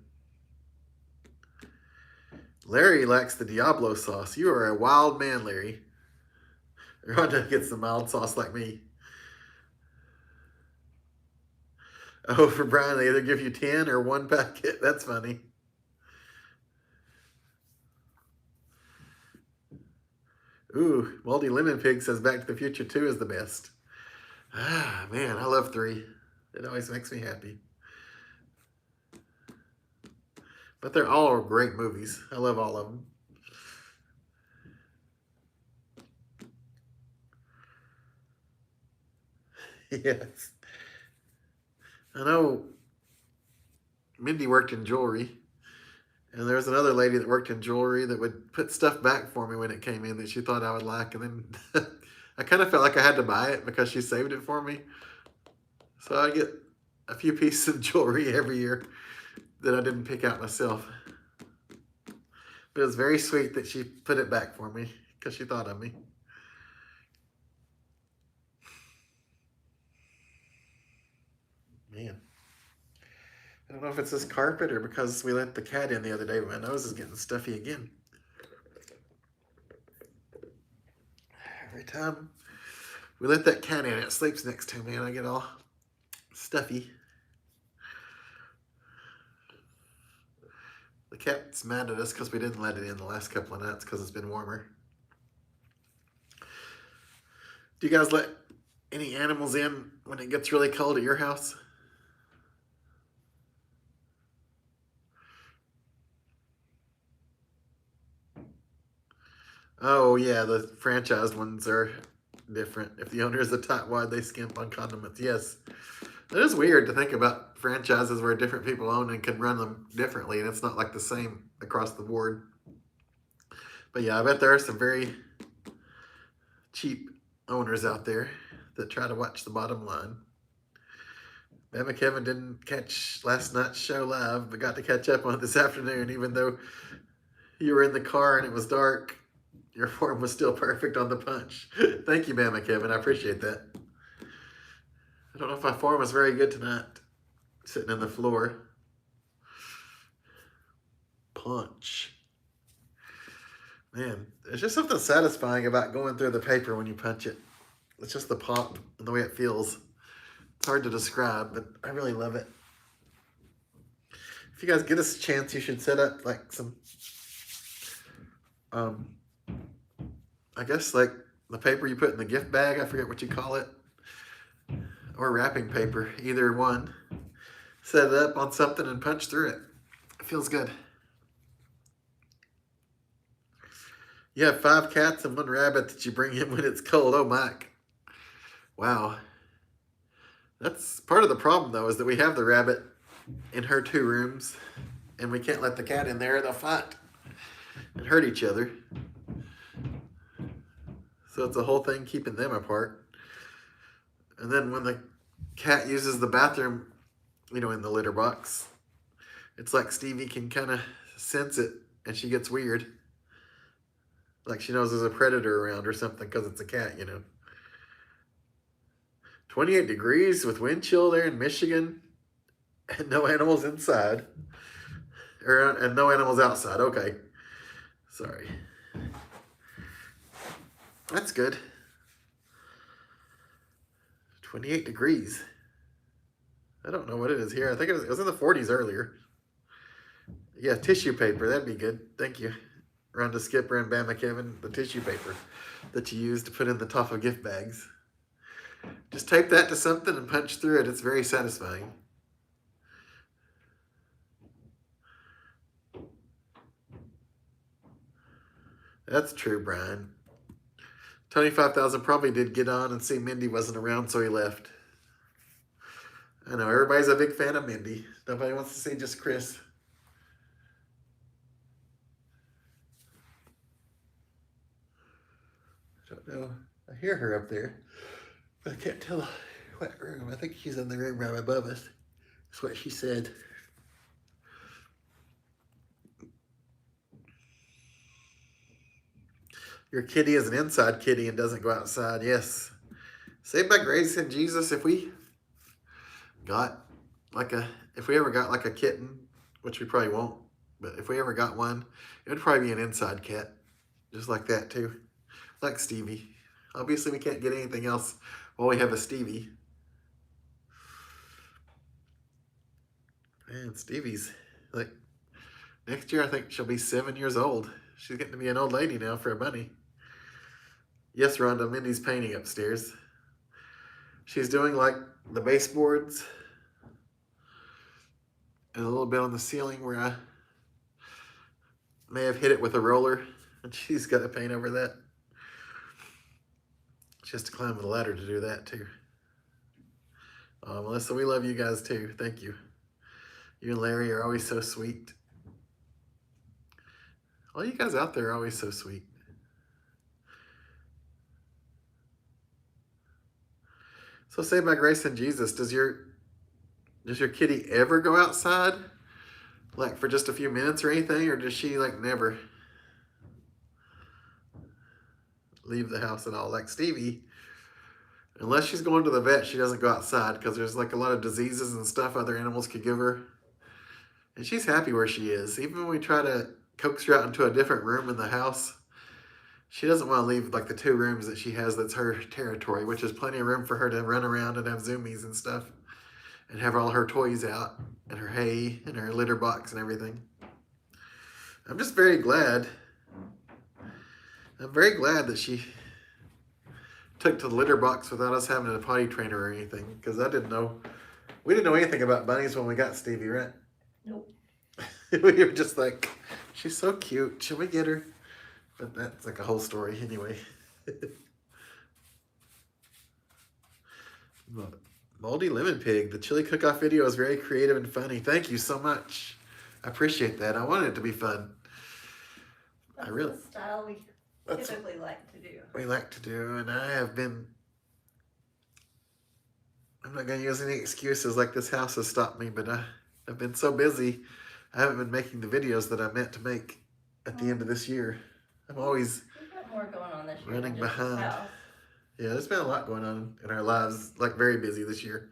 Larry likes the Diablo sauce. You are a wild man, Larry. Rhonda gets the mild sauce like me. Oh, for Brian, they either give you 10 or 1 packet. That's funny. Ooh, Moldy Lemon Pig says Back to the Future 2 is the best. Ah, man, I love 3. It always makes me happy. But they're all great movies. I love all of them. Yes. I know Mindy worked in jewelry. And there was another lady that worked in jewelry that would put stuff back for me when it came in that she thought I would like. And then I kind of felt like I had to buy it because she saved it for me. So I get a few pieces of jewelry every year that I didn't pick out myself. But it was very sweet that she put it back for me because she thought of me. Man. I don't know if it's this carpet or because we let the cat in the other day, but my nose is getting stuffy again. Every time we let that cat in, it sleeps next to me and I get all stuffy. The cat's mad at us because we didn't let it in the last couple of nights because it's been warmer. Do you guys let any animals in when it gets really cold at your house? Oh, yeah, the franchised ones are different. If the owner is a tightwad, they skimp on condiments. Yes. It is weird to think about franchises where different people own and can run them differently, and it's not like the same across the board. But yeah, I bet there are some very cheap owners out there that try to watch the bottom line. Emma Kevin didn't catch last night's show live, but got to catch up on it this afternoon, even though you were in the car and it was dark. Your form was still perfect on the punch. Thank you, Bama Kevin. I appreciate that. I don't know if my form was very good tonight, sitting on the floor. Punch. Man, there's just something satisfying about going through the paper when you punch it. It's just the pop and the way it feels. It's hard to describe, but I really love it. If you guys get us a chance, you should set up like some, I guess like the paper you put in the gift bag. I forget what you call it. or wrapping paper, either one. Set it up on something and punch through it. It feels good. You have 5 cats and 1 rabbit that you bring in when it's cold. Oh, Mike. Wow. That's part of the problem, though, is that we have the rabbit in her 2 rooms, and we can't let the cat in there. They'll fight and hurt each other. So it's a whole thing keeping them apart. And then when the cat uses the bathroom, you know, in the litter box, it's like Stevie can kind of sense it, and she gets weird. Like she knows there's a predator around or something because it's a cat, you know. 28 degrees with wind chill there in Michigan, and no animals inside. And no animals outside. Okay. Sorry. That's good. 28 degrees. I don't know what it is here. I think it was in the 40s earlier. Yeah, tissue paper. That'd be good. Thank you. Rhonda Skipper and Bama Kevin, the tissue paper that you use to put in the top of gift bags. Just tape that to something and punch through it. It's very satisfying. That's true, Brian. Tony 5000 probably did get on and see Mindy wasn't around, so he left. I know, everybody's a big fan of Mindy. Nobody wants to see just Chris. I don't know. I hear her up there, but I can't tell what room. I think she's in the room right above us. That's what she said. Your kitty is an inside kitty and doesn't go outside. Yes. Saved by grace in Jesus, if we ever got like a kitten, which we probably won't, but if we ever got one, it would probably be an inside cat. Just like that too. Like Stevie. Obviously we can't get anything else while we have a Stevie. Man, Stevie's like, next year I think she'll be 7 years old. She's getting to be an old lady now for a bunny. Yes, Rhonda, Mindy's painting upstairs. She's doing like the baseboards and a little bit on the ceiling where I may have hit it with a roller, and she's got to paint over that. She has to climb the ladder to do that too. Melissa, we love you guys too. Thank you. You and Larry are always so sweet. All you guys out there are always so sweet. So saved by grace in Jesus, does your kitty ever go outside? Like for just a few minutes or anything? Or does she like never leave the house at all? Like Stevie, unless she's going to the vet, she doesn't go outside because there's like a lot of diseases and stuff other animals could give her. And she's happy where she is. Even when we try to coax her out into a different room in the house, she doesn't want to leave like the 2 rooms that she has that's her territory, which is plenty of room for her to run around and have zoomies and stuff and have all her toys out and her hay and her litter box and everything. I'm just very glad. I'm very glad that she took to the litter box without us having a potty trainer or anything, because we didn't know anything about bunnies when we got Stevie, right? Nope. We were just like, she's so cute. Should we get her? But that's like a whole story anyway. Moldy Lemon Pig. The chili cook-off video is very creative and funny. Thank you so much. I appreciate that. I wanted it to be fun. That's the style we typically like to do. We like to do, and I'm not going to use any excuses like this house has stopped me, but I've been so busy. I haven't been making the videos that I meant to make at the end of this year. I'm always We've got more going on this year. running than just this behind. house. Yeah, there's been a lot going on in our lives, like very busy this year.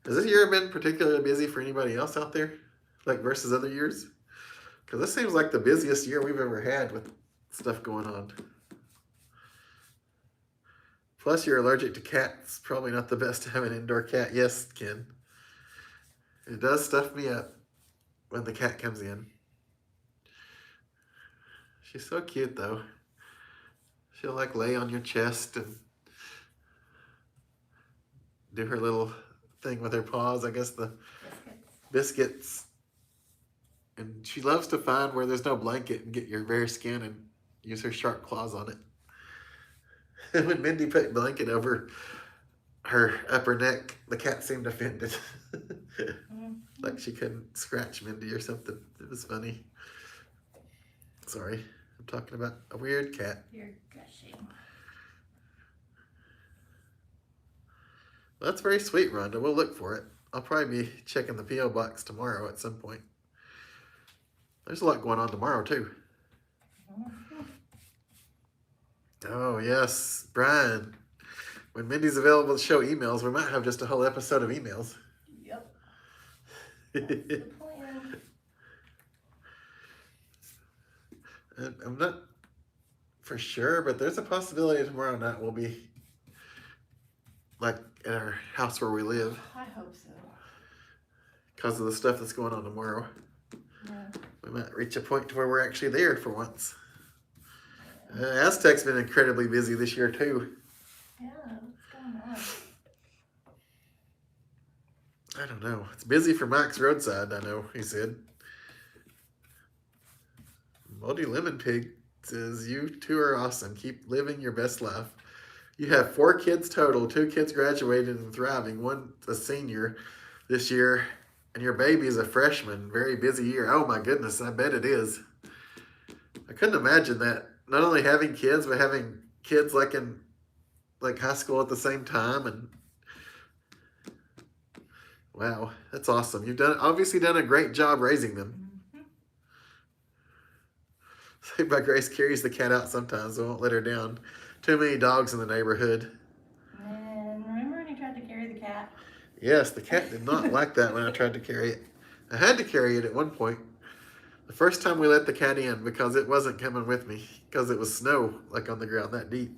Has this year been particularly busy for anybody else out there, like versus other years? Because this seems like the busiest year we've ever had with stuff going on. Plus, you're allergic to cats. Probably not the best to have an indoor cat. Yes, Ken. It does stuff me up when the cat comes in. She's so cute, though. She'll like lay on your chest and do her little thing with her paws. I guess the Biscuits. biscuits. And she loves to find where there's no blanket and get your bare skin and use her sharp claws on it. And when Mindy put blanket over her upper neck, the cat seemed offended. Like she couldn't scratch Mindy or something. It was funny. Sorry, I'm talking about a weird cat. You're gushing. Well, that's very sweet, Rhonda. We'll look for it. I'll probably be checking the P.O. box tomorrow at some point. There's a lot going on tomorrow, too. Oh, yes. Brian, when Mindy's available to show emails, we might have just a whole episode of emails. Yep. That's the plan. And I'm not for sure, but there's a possibility tomorrow night we'll be like at our house where we live I hope so. because of the stuff that's going on tomorrow. Yeah. We might reach a point to where we're actually there for once. Aztec's been incredibly busy this year too. Yeah, what's going on? I don't know. It's busy for Mike's Roadside, I know, he said. Moldy Lemon Pig says, you two are awesome. Keep living your best life. You have 4 kids total. 2 kids graduated and thriving. One a senior this year. And your baby is a freshman. Very busy year. Oh my goodness, I bet it is. I couldn't imagine that. Not only having kids, but having kids like in like high school at the same time. And wow, that's awesome. You've obviously done a great job raising them. Saved by Grace carries the cat out sometimes. I won't let her down. Too many dogs in the neighborhood. And remember when you tried to carry the cat? Yes, the cat did not like that when I tried to carry it. I had to carry it at one point. The first time we let the cat in because it wasn't coming with me because it was snow like on the ground that deep.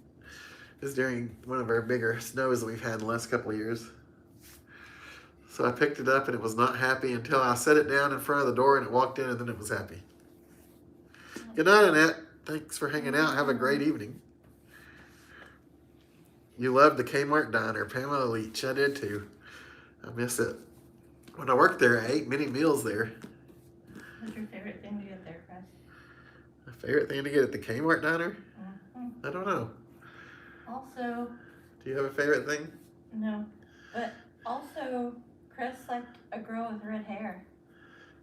It was during one of our bigger snows that we've had in the last couple of years. So I picked it up and it was not happy until I set it down in front of the door and it walked in and then it was happy. Good night, Annette. Thanks for hanging out. Have a great evening. You loved the Kmart diner. Pamela Leach. I did too. I miss it. When I worked there, I ate many meals there. What's your favorite thing to get there, Chris? My favorite thing to get at the Kmart diner? I don't know. Also, Do you have a favorite thing? no, but also, Chris liked a girl with red hair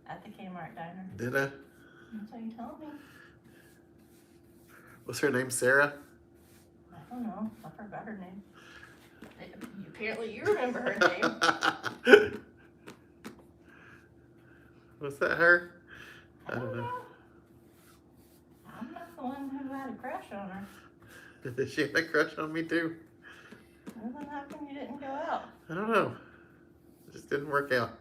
at the Kmart diner. Did I? That's what you told me. What's her name? Sarah? I don't know. I forgot her name. Apparently you remember her name. Was that her? I don't know. I'm not the one who had a crush on her. She had a crush on me too. Well, then how come you didn't go out? I don't know. It just didn't work out.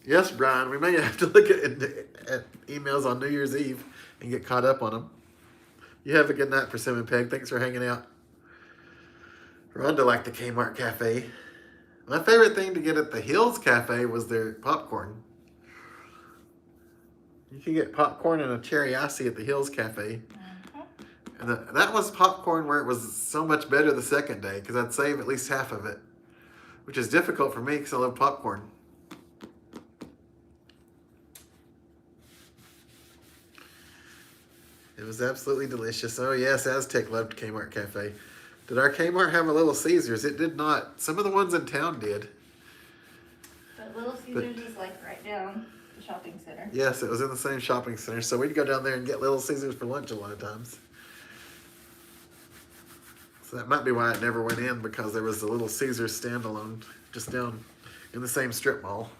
Yes, Brian, we may have to look at emails on New Year's Eve and get caught up on them. You have a good night, Persimmon Peg. Thanks for hanging out. Rhonda liked the Kmart Cafe. My favorite thing to get at the Hills Cafe was their popcorn. You can get popcorn and a cherry icy at the Hills Cafe. And that was popcorn where it was so much better the second day because I'd save at least half of it, which is difficult for me because I love popcorn. It was absolutely delicious. Oh yes, Aztec loved Kmart Cafe. Did our Kmart have a Little Caesars? It did not. Some of the ones in town did. But Little Caesars is like right down the shopping center. Yes, it was in the same shopping center. So we'd go down there and get Little Caesars for lunch a lot of times. So that might be why it never went in because there was a Little Caesars standalone just down in the same strip mall.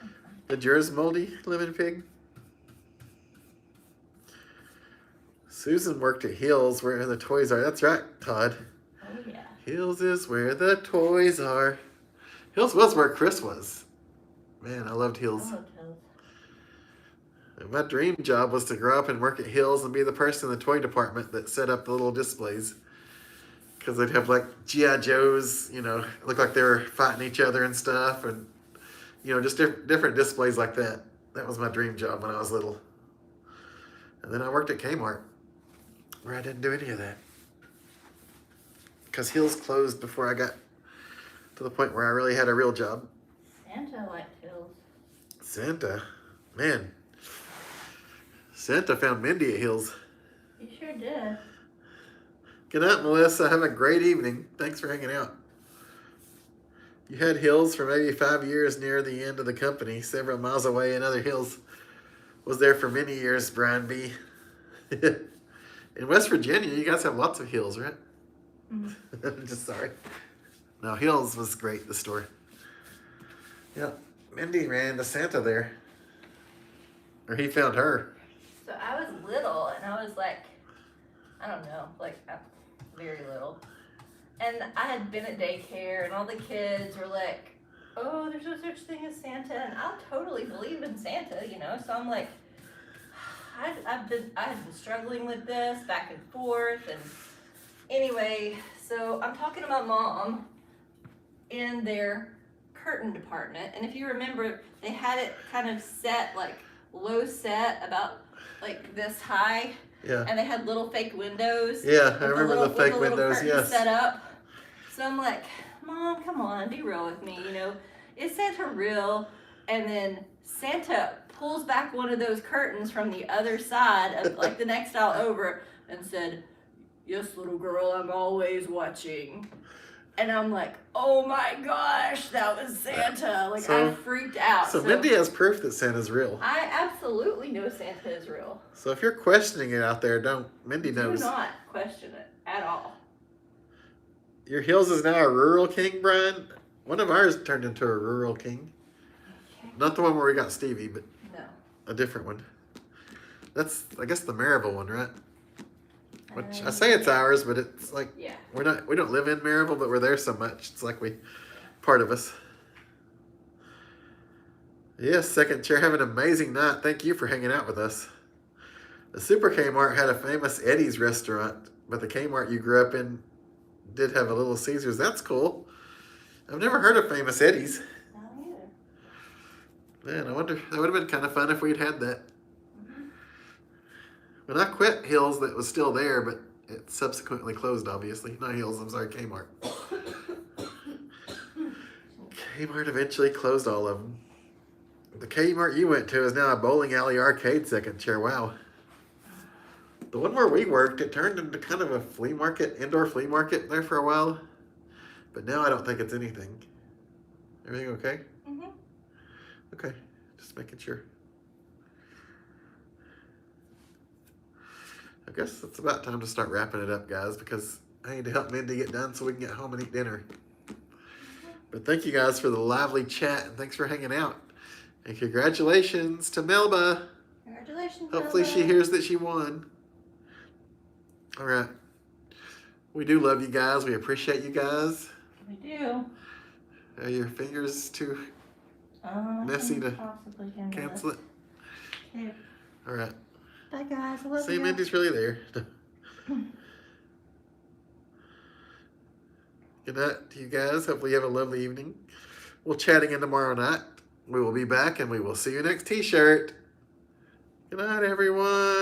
Yeah. Did yours moldy lemon pig? Susan worked at Hills where the toys are. That's right, Todd. Oh yeah. Hills is where the toys are. Hills was where Chris was. Man, I loved Hills. I loved Hills. And my dream job was to grow up and work at Hills and be the person in the toy department that set up the little displays. Because they'd have like G.I. Joes, you know, look like they were fighting each other and stuff. And, you know, just different displays like that. That was my dream job when I was little. And then I worked at Kmart, where I didn't do any of that. because Hills closed before I got to the point where I really had a real job. Santa liked Hills. Santa, man. Santa found Mindy at Hills. You sure did. Good night, Melissa. Have a great evening. Thanks for hanging out. You had Hills for maybe 5 years near the end of the company, several miles away. Another Hills was there for many years, Brian B. In West Virginia, you guys have lots of Hills, right? Mm-hmm. Just sorry. No, Hills was great, the store. Yeah, Mindy ran to Santa there. Or he found her. So I was little, and I was like, I don't know, like very little. And I had been at daycare, and all the kids were like, oh, there's no such thing as Santa. And I totally believe in Santa, you know? So I'm like, I had been struggling with this back and forth. And anyway, so I'm talking to my mom in their curtain department. And if you remember, they had it kind of set, like low set, about like this high. Yeah. And they had little fake windows. Yeah, I remember the fake with the little windows, curtains yes. set up. So I'm like, Mom, come on, be real with me. You know, is Santa real? And then Santa pulls back one of those curtains from the other side of like the next aisle over and said, yes, little girl, I'm always watching. And I'm like, oh my gosh, that was Santa. Like, I freaked out. So Mindy has proof that Santa's real. I absolutely know Santa is real. So if you're questioning it out there, Mindy knows. Do not question it at all. Your Hills is now a rural king, Brian? One of ours turned into a rural king. Okay. Not the one where we got Stevie, but No. a different one. That's, I guess, the Maryville one, right? Which I say it's ours, but it's like, Yeah. we don't live in Maryville, but we're there so much. It's like part of us. Yes, second chair, have an amazing night. Thank you for hanging out with us. The Super Kmart had a famous Eddie's restaurant, but the Kmart you grew up in did have a Little Caesars. That's cool. I've never heard of famous Eddie's. Not either. Man, I wonder, that would have been kind of fun if we'd had that. When I quit Hills, that was still there, but it subsequently closed, obviously. Not Hills, I'm sorry, Kmart. Kmart eventually closed all of them. The Kmart you went to is now a bowling alley arcade second chair. Wow. The one where we worked, it turned into kind of a flea market, indoor flea market there for a while. But now I don't think it's anything. Everything okay? Mm-hmm. Okay, just making sure. I guess it's about time to start wrapping it up, guys, because I need to help Mindy get done so we can get home and eat dinner. But thank you guys for the lively chat, and thanks for hanging out. And congratulations to Melba. Congratulations, Hopefully Melba. she hears that she won. All right. We do love you guys. We appreciate you guys. We do. Are your fingers too I messy can to possibly handle cancel it? Okay. All right. Bye, guys. I love See, you. Mindy's really there. Good night to you guys. Hopefully you have a lovely evening. We'll chat again tomorrow night. We will be back and we will see you next t-shirt. Good night, everyone.